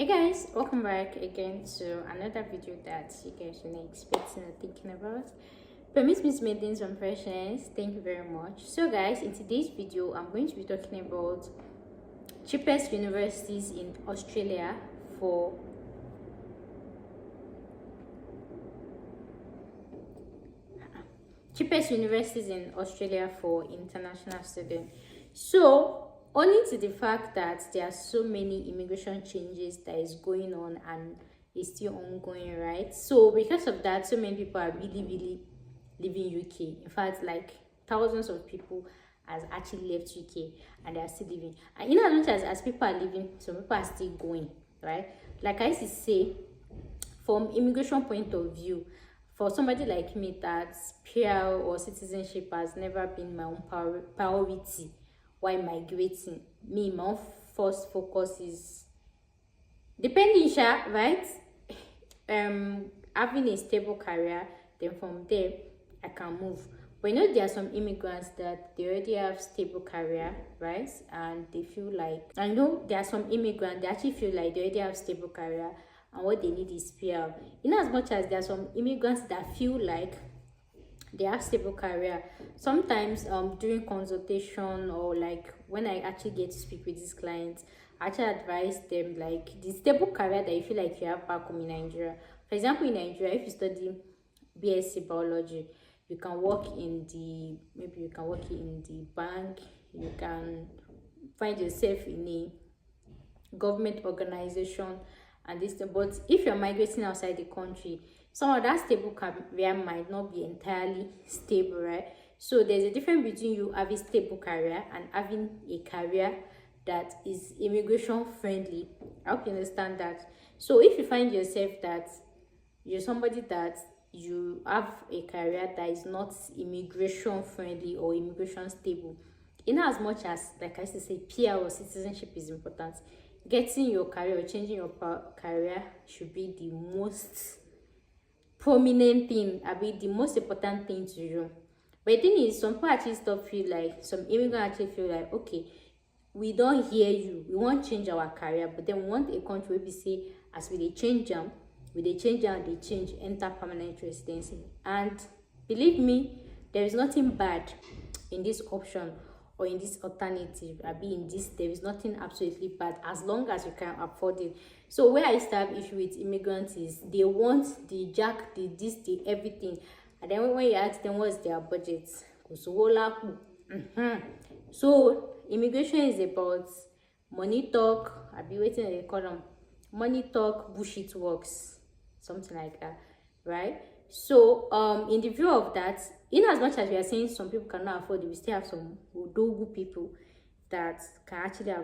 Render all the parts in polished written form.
Hey guys, welcome back again to another video that you guys were expecting or thinking about. Permit me to maintain some freshness. Thank you very much. So guys, in today's video I'm going to be talking about cheapest universities in Australia for international students. So owing to the fact that there are so many immigration changes that is going on and is still ongoing, right? So because of that, so many people are really leaving UK. In fact, like thousands of people has actually left UK and they are still living. And in as much as people are leaving, some people are still going, right? Like I used to say, from immigration point of view, for somebody like me that PR or citizenship has never been my own priority while migrating, my own first focus is depending, right? Having a stable career, then from there I can move. But you know, there are some immigrants that they already have stable career, right? And they feel like, I know there are some immigrants they actually feel like they already have stable career and what they need is PR. In as much as there are some immigrants that feel like they have stable career, sometimes during consultation or like when I actually get to speak with these clients, I actually advise them like the stable career that you feel like you have back home in Nigeria. For example, in Nigeria, if you study BSc biology, you can work in the bank, you can find yourself in a government organization and this thing. But if you're migrating outside the country, some of that stable career might not be entirely stable, right? So there's a difference between you having stable career and having a career that is immigration friendly. I hope you understand that. So if you find yourself that you're somebody that you have a career that is not immigration friendly or immigration stable, in as much as, like I used to say, PR or citizenship is important, getting your career or changing your career should be the most prominent thing, the most important thing to you. But the thing is, some people actually some immigrants actually feel like, okay, we don't hear you, we want to change our career, but then we want a country where we say, as we change them, they change, enter permanent residency. And believe me, there is nothing bad in this option or in this alternative. There is nothing absolutely bad as long as you can afford it. So where I used to have issue with immigrants is they want the jack, the this, the everything, and then when you ask them what's their budget, so immigration is about money talk. I'll be waiting, they call them money talk, bullshit works, something like that, right? So in the view of that, in as much as we are saying some people cannot afford it, we still have some odogu people that can actually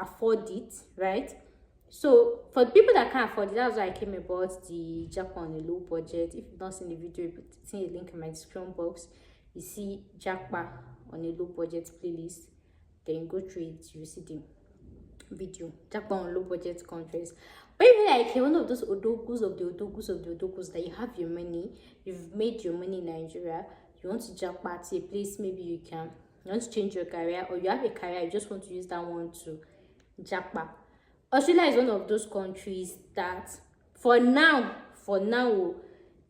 afford it, right? So for the people that can't afford it, that's why I came about the Jackpot on a low budget. If you've not seen the video, you see a link in my description box. You see Jackpot on a low budget playlist, then go through it, you see the video Jackpot on low budget countries. But if you're like one of those odogus that you have your money, you've made your money in Nigeria, you want to jackpot to a place, maybe you want to change your career, or you have a career, you just want to use that one to jackpot. Australia is one of those countries that for now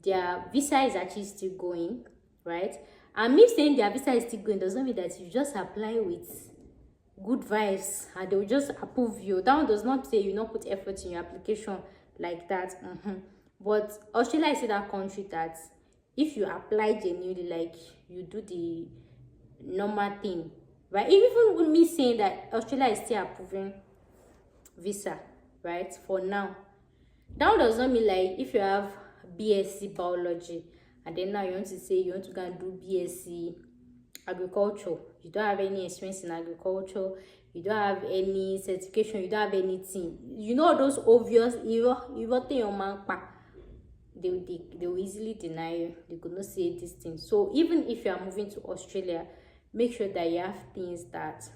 their visa is actually still going, right? And me saying their visa is still going does not mean that you just apply with good vibes and they will just approve you. That one does not say you not put effort in your application like that. But Australia is that country that if you apply genuinely, like you do the normal thing, right? Even with me saying that Australia is still approving visa, right, for now, that one does not mean like if you have BSc biology and then now you want to say you want to go and do BSc agriculture, you don't have any experience in agriculture, you don't have any certification, you don't have anything, you know, those obvious they will easily deny you. They could not say this thing. So even if you are moving to Australia, make sure that you have things that,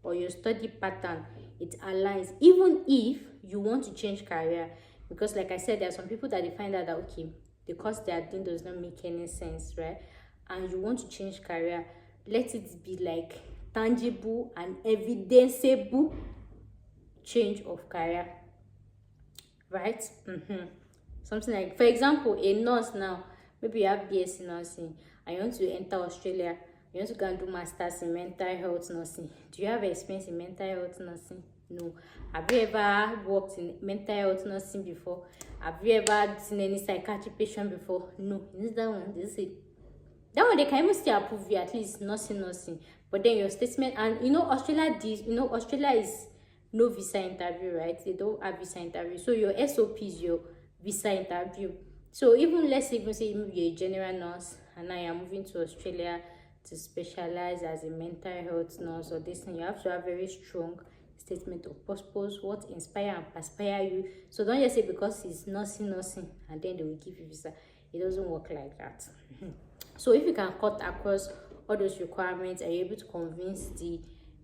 or your study pattern, it aligns, even if you want to change career. Because like I said, there are some people that they find out that okay, the course they are doing does not make any sense, right? And you want to change career, let it be like tangible and evidenceable change of career. right? Something like, for example, a nurse now, maybe you have BSc nursing and you want to enter Australia, you want to go and do masters in mental health nursing. Do you have experience in mental health nursing? No. Have you ever worked in mental health nursing before? Have you ever seen any psychiatric patient before? No. This is that one. This is it. That one they can even still approve you at least nursing. But then your statement, and Australia is no visa interview, right? They don't have visa interview. So your SOP is your visa interview. So let's even say you're a general nurse and now you're moving to Australia to specialize as a mental health nurse or this thing, you have to have very strong statement of purpose, what inspire and perspire you. So don't just say because it's nursing and then they will give you visa. It doesn't work like that. So if you can cut across all those requirements, are you able to convince the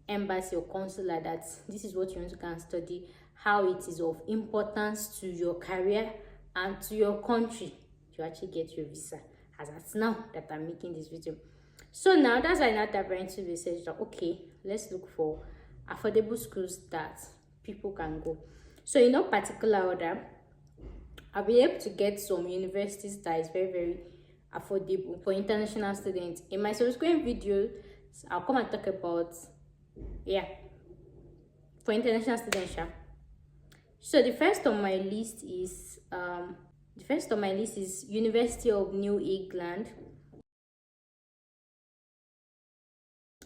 embassy or consular that this is what you want to go and study, how it is of importance to your career and to your country, you actually get your visa, as at now that I'm making this video. So now that's why I now dive into research that okay, let's look for affordable schools that people can go. So in no particular order, I'll be able to get some universities that is very, very affordable for international students. In my subsequent videos, I'll come and talk about for international students. So the first on my list is University of New England.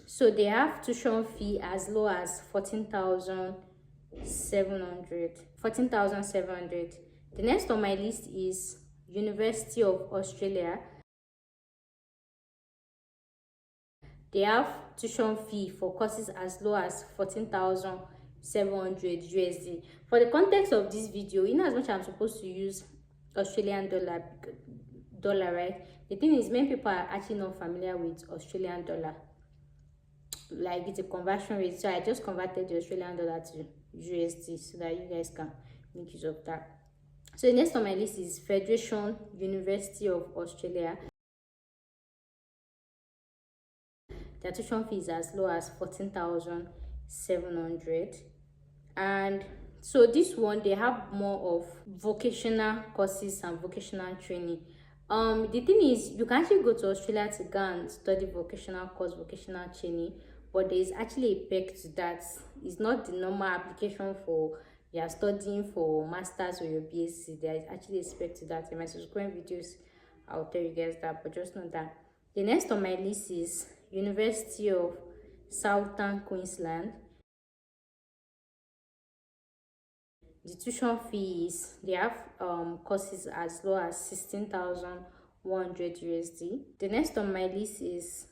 So they have tuition fee as low as 14,700. The next on my list is University of Australia. They have tuition fee for courses as low as 14,700 USD. For the context of this video, in as much as I'm supposed to use Australian dollar, right? The thing is, many people are actually not familiar with Australian dollar. Like it's a conversion rate, so I just converted the Australian dollar to USD so that you guys can make use of that. So the next on my list is Federation University of Australia. Their tuition fee is as low as 14,700, and so this one they have more of vocational courses and vocational training. The thing is, you can actually go to Australia to go and study vocational course, vocational training, but there is actually a perk to that. It's not the normal application for you are studying for masters or your BSc. There is actually a perk to that. In my subsequent videos, I'll tell you guys that, but just know that. The next on my list is University of Southern Queensland. The tuition fee is, they have courses as low as 16,100 USD. The next on my list is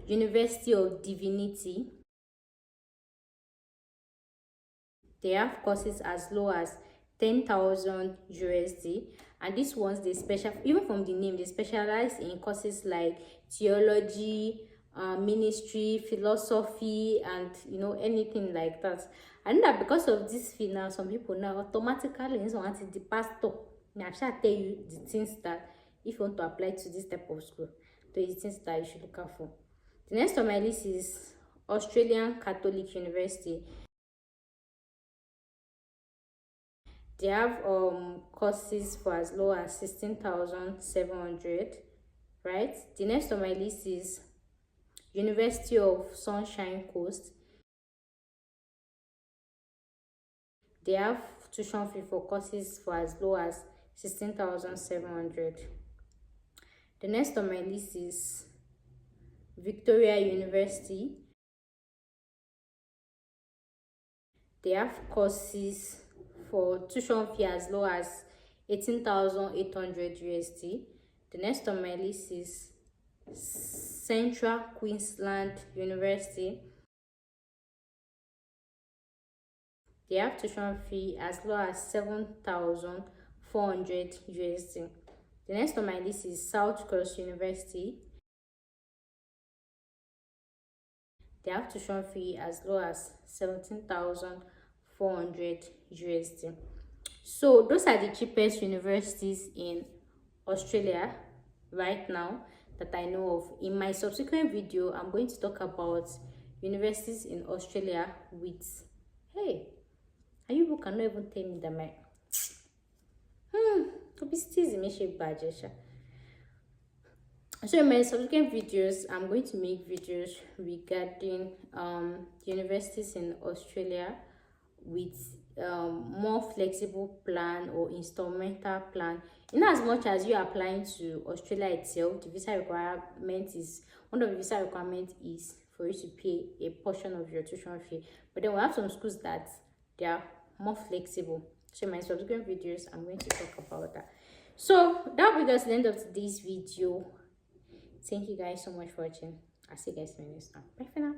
University of Divinity. They have courses as low as 10,000 USD, and these ones they even from the name, they specialize in courses like theology, ministry, philosophy, and anything like that. And that because of this fee now, some people now automatically want the pastor. Now I shall tell you the things that if you want to apply to this type of school, the things that you should look out for. The next on my list is Australian Catholic University. They have courses for as low as 16,700, right? The next on my list is University of Sunshine Coast. They have tuition fee for courses for as low as 16,700. The next on my list is Victoria University. They have courses for tuition fee as low as 18,800 USD. The next on my list is Central Queensland University. They have tuition fee as low as 7,400 USD. The next on my list is South Cross University. They have tuition fee as low as 17,400 USD. So those are the cheapest universities in Australia right now that I know of. In my subsequent video, I'm going to talk about universities in Australia with, hey, and you cannot even tell me that So in my subsequent videos, I'm going to make videos regarding universities in Australia with more flexible plan or installmental plan. In as much as you are applying to Australia itself, the visa requirement is one of the visa requirements is for you to pay a portion of your tuition fee. But then we have some schools that they are more flexible. So in my subsequent videos, I'm going to talk about that. So that will be the end of today's video. Thank you guys so much for watching. I'll see you guys in the next time. Bye for now.